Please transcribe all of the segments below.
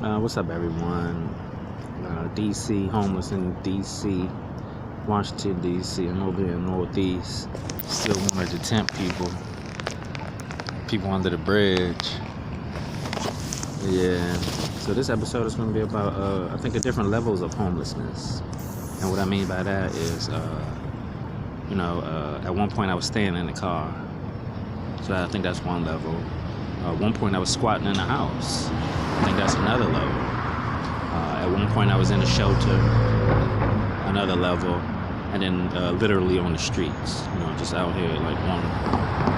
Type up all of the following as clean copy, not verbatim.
What's up, everyone? DC, homeless in DC, Washington, DC. I'm over here in Northeast. Still wanted to tempt people under the bridge. Yeah. So this episode is going to be about, I think, the different levels of homelessness. And what I mean by that is, at one point I was staying in the car. So I think that's one level. At one point I was squatting in a house. I think that's another level. At one point I was in a shelter, another level, and then literally on the streets, just out here like on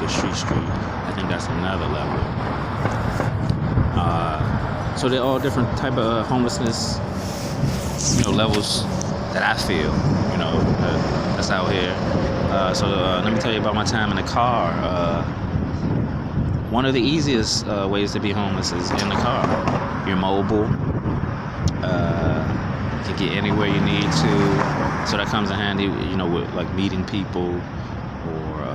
the street. I think that's another level. So they're all different type of homelessness, levels that I feel, that's out here. So let me tell you about my time in the car. One of the easiest ways to be homeless is in the car. You're mobile. You can get anywhere you need to. So that comes in handy, with like meeting people or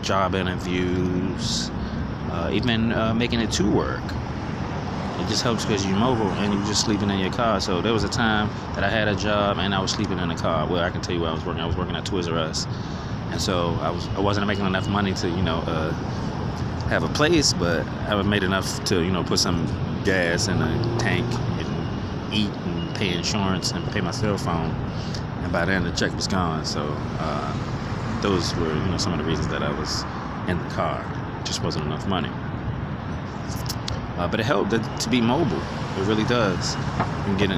job interviews, even making it to work. It just helps because you're mobile and you're just sleeping in your car. So there was a time that I had a job and I was sleeping in the car. Well, I can tell you where I was working. I was working at Toys R Us. And so I wasn't making enough money to, have a place, but I made enough to, put some gas in a tank and eat and pay insurance and pay my cell phone. And by then the check was gone. So those were, some of the reasons that I was in the car. Just wasn't enough money. But it helped to be mobile. It really does. You can get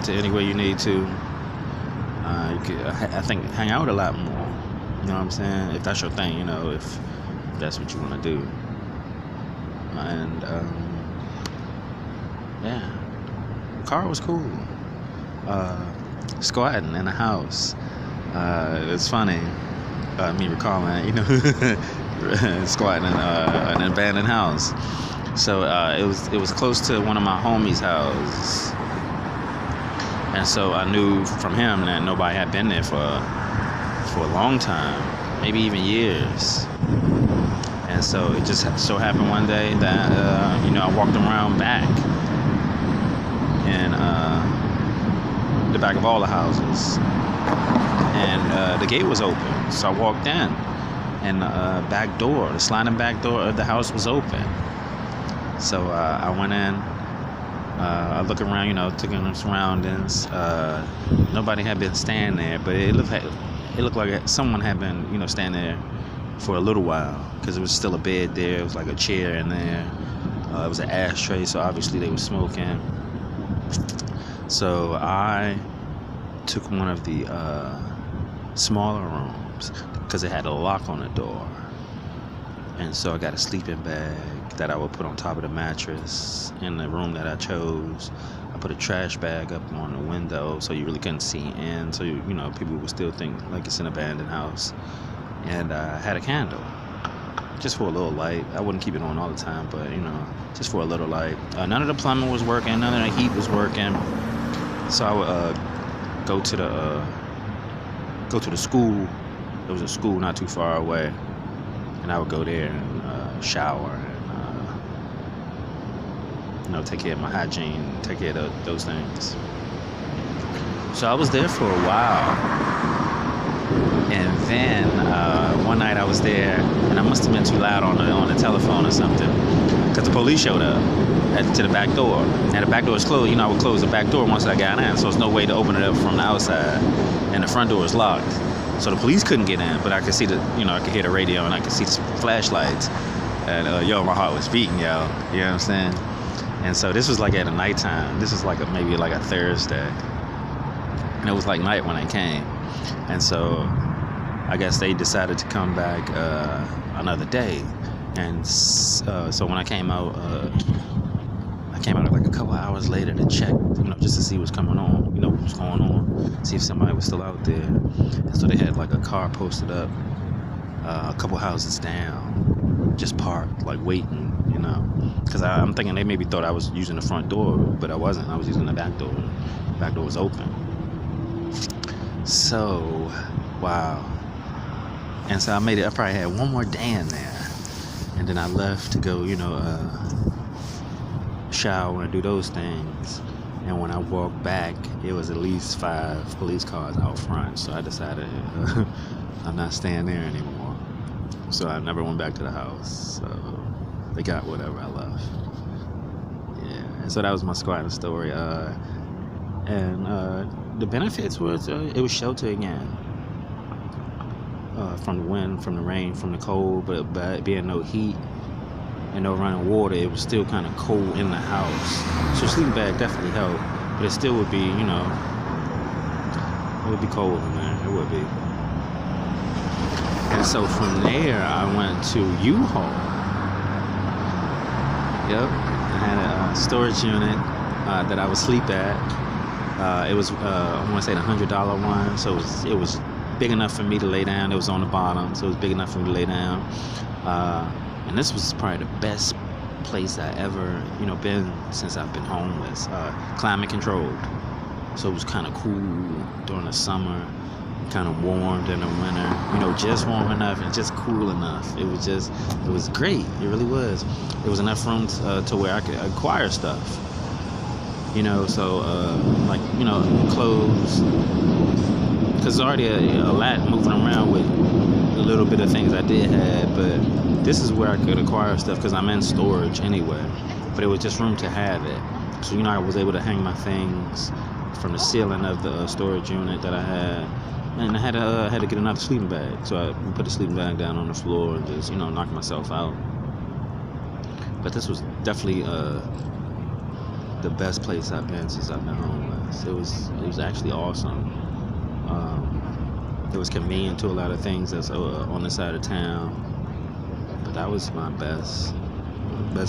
to anywhere you need to. You can, I think, hang out a lot more. You know what I'm saying? If that's your thing, if that's what you want to do. And yeah, the car was cool. Squatting in the house. It's funny. Me recalling, squatting in an abandoned house. So it was close to one of my homies' houses, and so I knew from him that nobody had been there for a long time, maybe even years. And so it just so happened one day that I walked around back in the back of all the houses, and the gate was open. So I walked in, and the sliding back door of the house was open. So I went in, I looked around, took in the surroundings. Nobody had been staying there, but it looked like someone had been, staying there for a little while, because there was still a bed there. It was like a chair in there. It was an ashtray, so obviously they were smoking. So I took one of the smaller rooms, because it had a lock on the door. And so I got a sleeping bag that I would put on top of the mattress in the room that I chose. I put a trash bag up on the window so you really couldn't see in, so people would still think like it's an abandoned house. And I had a candle, just for a little light. I wouldn't keep it on all the time, but just for a little light. None of the plumbing was working, none of the heat was working. So I would go to the school. There was a school not too far away, and I would go there and shower and take care of my hygiene, take care of those things. So I was there for a while, and then one night I was there, and I must have been too loud on the telephone or something, because the police showed up to the back door, and the back door was closed. I would close the back door once I got in, so there's no way to open it up from the outside, and the front door is locked. So the police couldn't get in, but I could see I could hear the radio and I could see the flashlights. And my heart was beating, yo. You know what I'm saying? And so this was like at a nighttime. This was like maybe a Thursday. And it was like night when I came. And so I guess they decided to come back another day. And so when I came out like a couple hours later to check, just to see what's coming on, what was going on, see if somebody was still out there. And so they had like a car posted up a couple houses down, just parked, like waiting, because I'm thinking they maybe thought I was using the front door, but I wasn't. I was using the back door. The back door was open. So, wow. And so I probably had one more day in there, and then I left to go, shower and do those things. And when I walked back, it was at least 5 police cars out front. So I decided I'm not staying there anymore. So I never went back to the house. So they got whatever I left. Yeah. And so that was my squatting story. And the benefits was it was shelter again. From the wind, from the rain, from the cold, but being no heat and no running water, it was still kind of cold in the house. So sleeping bag definitely helped, but it still would be, it would be cold in there. It would be. And so from there, I went to U-Haul. Yep, I had a storage unit that I would sleep at. It was, I want to say the $100 one, so it was big enough for me to lay down. It was on the bottom, so it was big enough for me to lay down. And this was probably the best place I ever, been since I've been homeless. Climate controlled, so it was kind of cool during the summer, kind of warm in the winter. Just warm enough and just cool enough. It was great. It really was. It was enough room to where I could acquire stuff. So clothes. Because there's already a lot moving around with a little bit of things I did have, but this is where I could acquire stuff because I'm in storage anyway. But it was just room to have it. So, I was able to hang my things from the ceiling of the storage unit that I had. And I had to get another sleeping bag. So I put the sleeping bag down on the floor and just, knock myself out. But this was definitely the best place I've been since I've been homeless. It was actually awesome. It was convenient to a lot of things that's on the side of town, but that was my best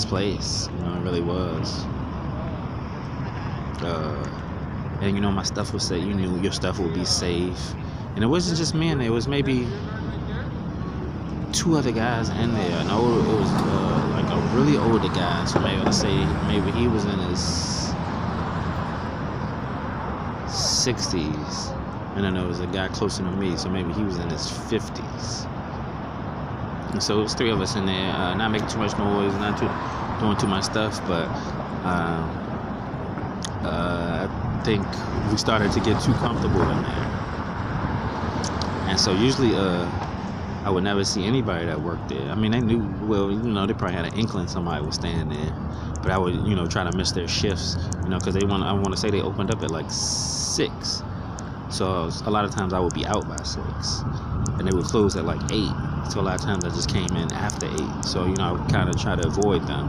place. It really was. And my stuff was safe. You knew your stuff would be safe, and it wasn't just me in there. It was maybe 2 other guys in there. And it was like a really older guy. So maybe he was in his 60s. And then there was a guy closer to me, so maybe he was in his 50s. And so it was 3 of us in there, not making too much noise, not doing too much stuff, but I think we started to get too comfortable in there. And so usually I would never see anybody that worked there. I mean, they knew, they probably had an inkling somebody was staying there, but I would, try to miss their shifts, because I want to say they opened up at like 6. So a lot of times I would be out by 6, and they would close at like 8. So a lot of times I just came in after 8. So I would kind of try to avoid them.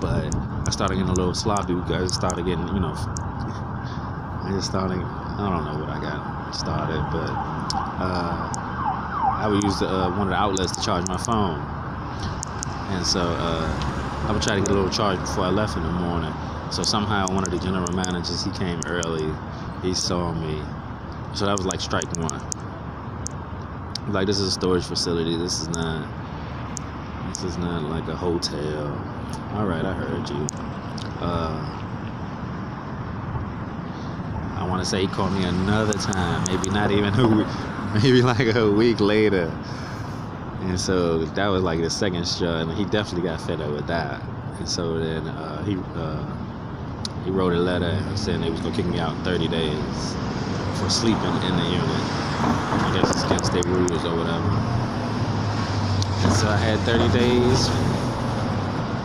But I started getting a little sloppy because I started getting, I don't know what I got started, but I would use one of the outlets to charge my phone, and so I would try to get a little charge before I left in the morning. So somehow one of the general managers, he came early. He saw me. So that was like strike 1. Like, this is a storage facility. This is not like a hotel. All right, I heard you. I want to say he called me another time. Maybe not even a week. Maybe like a week later. And so that was like the second straw, and he definitely got fed up with that. And so then he wrote a letter saying they was gonna kick me out in 30 days for sleeping in the unit. I guess it's against their rules or whatever. And so I had 30 days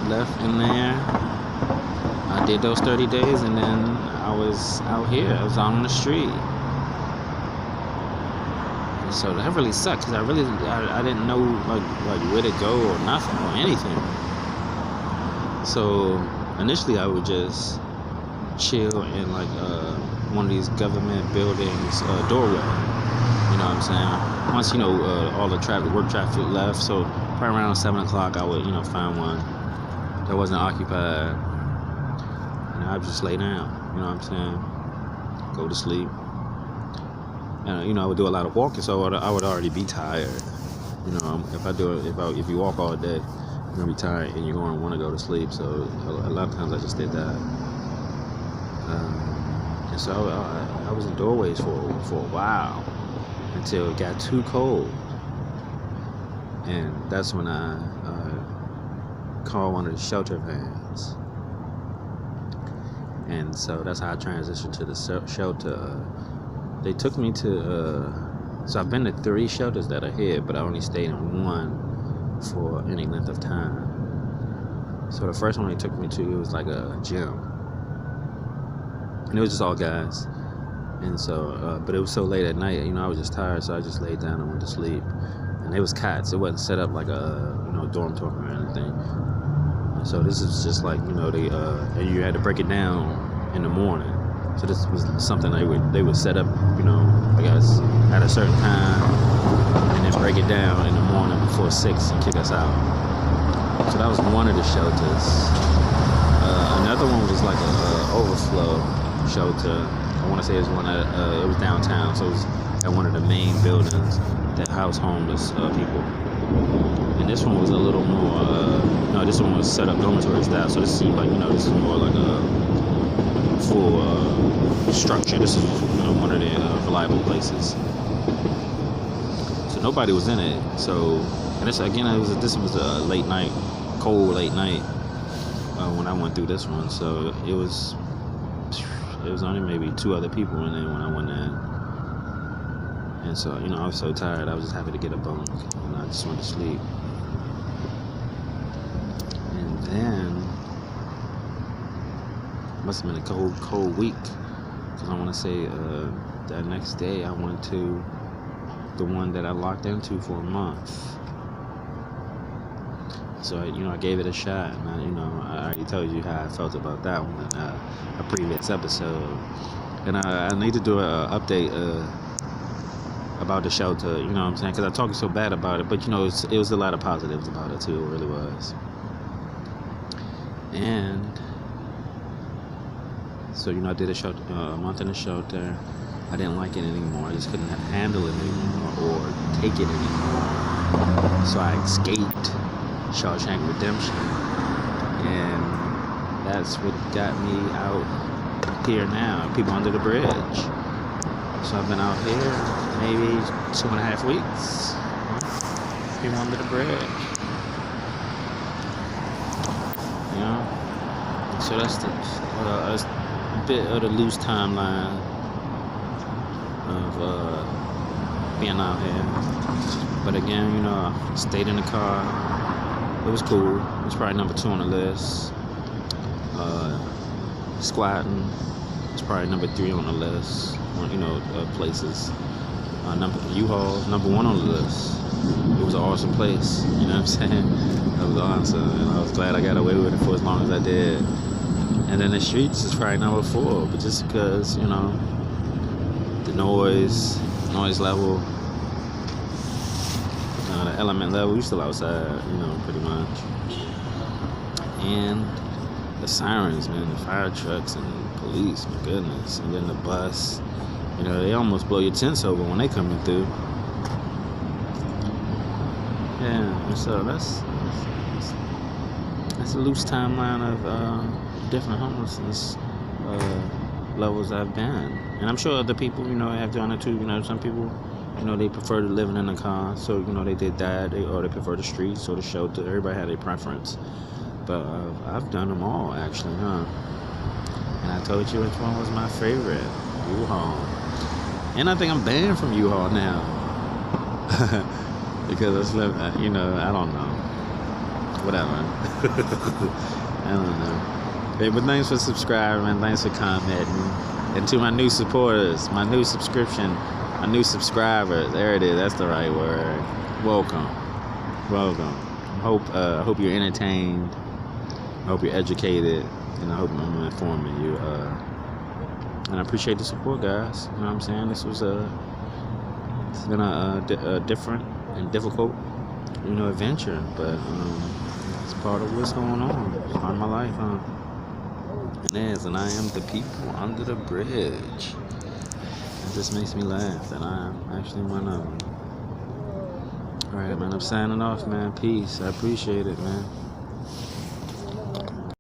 left in there. I did those 30 days, and then I was out here. I was out on the street. And so that really sucked because I didn't know like where to go or nothing or anything. So initially I would just chill in like one of these government buildings doorway. You know what I'm saying? Once all the work traffic left, so probably around 7 o'clock I would find one that wasn't occupied, and I'd just lay down. You know what I'm saying? Go to sleep. And I would do a lot of walking, so I would already be tired. If you walk all day, you're gonna be tired and you're gonna want to go to sleep. So a lot of times I just did that. And so I was in doorways for a while until it got too cold, and that's when I called one of the shelter vans. And so that's how I transitioned to the shelter. They took me to, so I've been to 3 shelters that are here, but I only stayed in one for any length of time. So the first one they took me to, it was like a gym. And it was just all guys. And so, but it was so late at night, I was just tired, so I just laid down and went to sleep. And it was cots. It wasn't set up like a, dormitory or anything. And so this is just like, and you had to break it down in the morning. So this was something they would set up, I guess, at a certain time, and then break it down in the morning before 6 and kick us out. So that was one of the shelters. Another one was like a overflow shelter. I want to say it was it was downtown, so it was at one of the main buildings that house homeless people. And this one was a little more, this one was set up dormitory style, so this seemed like, this is more like a full structure. This is, one of the reliable places. So nobody was in it. So, and this was a late night, cold late night when I went through this one. So it was only maybe 2 other people in there when I went in. And so, I was so tired, I was just happy to get a bunk, and I just went to sleep. And then, must have been a cold week, because I want to say that next day I went to the one that I locked into for a month. So, I gave it a shot, and I already told you how I felt about that one in a previous episode. And I need to do an update about the shelter, you know what I'm saying? Because I talked so bad about it, but it was a lot of positives about it too. It really was. And so I did a month in the shelter. I didn't like it anymore. I just couldn't handle it anymore or take it anymore. So I escaped Shawshank Redemption, and that's what got me out here now. People under the bridge. So I've been out here maybe 2.5 weeks. People under the bridge. So that's a bit of the loose timeline of being out here. But again, I stayed in the car. It was cool. It was probably number 2 on the list. Squatting was probably number 3 on the list. Places. U-Haul, number 1 on the list. It was an awesome place. You know what I'm saying? That was awesome, and I was glad I got away with it for as long as I did. And then the streets is probably number 4, but just because the noise level, the element level, we still outside, pretty much. And the sirens, man, the fire trucks and the police, my goodness. And then the bus, they almost blow your tents over when they coming through. Yeah, so that's a loose timeline of different homelessness levels I've been. And I'm sure other people, have done it too. Some people, they prefer to living in a car, so they did that, or they prefer the streets or the shelter. Everybody had a preference, but I've done them all actually, And I told you which one was my favorite, U-Haul. And I think I'm banned from U-Haul now because I don't know, whatever. I don't know. Hey, but thanks for subscribing, thanks for commenting, and to my new supporters, my new subscription. My new subscribers, there it is. That's the right word. Welcome. I hope you're entertained. I hope you're educated, and I hope I'm informing you. And I appreciate the support, guys. You know what I'm saying? It's been a different and difficult, adventure, but it's part of what's going on. It's part of my life, huh? It is, and I am the people under the bridge. It just makes me laugh that I'm actually one of them. Alright, man, I'm signing off, man. Peace. I appreciate it, man.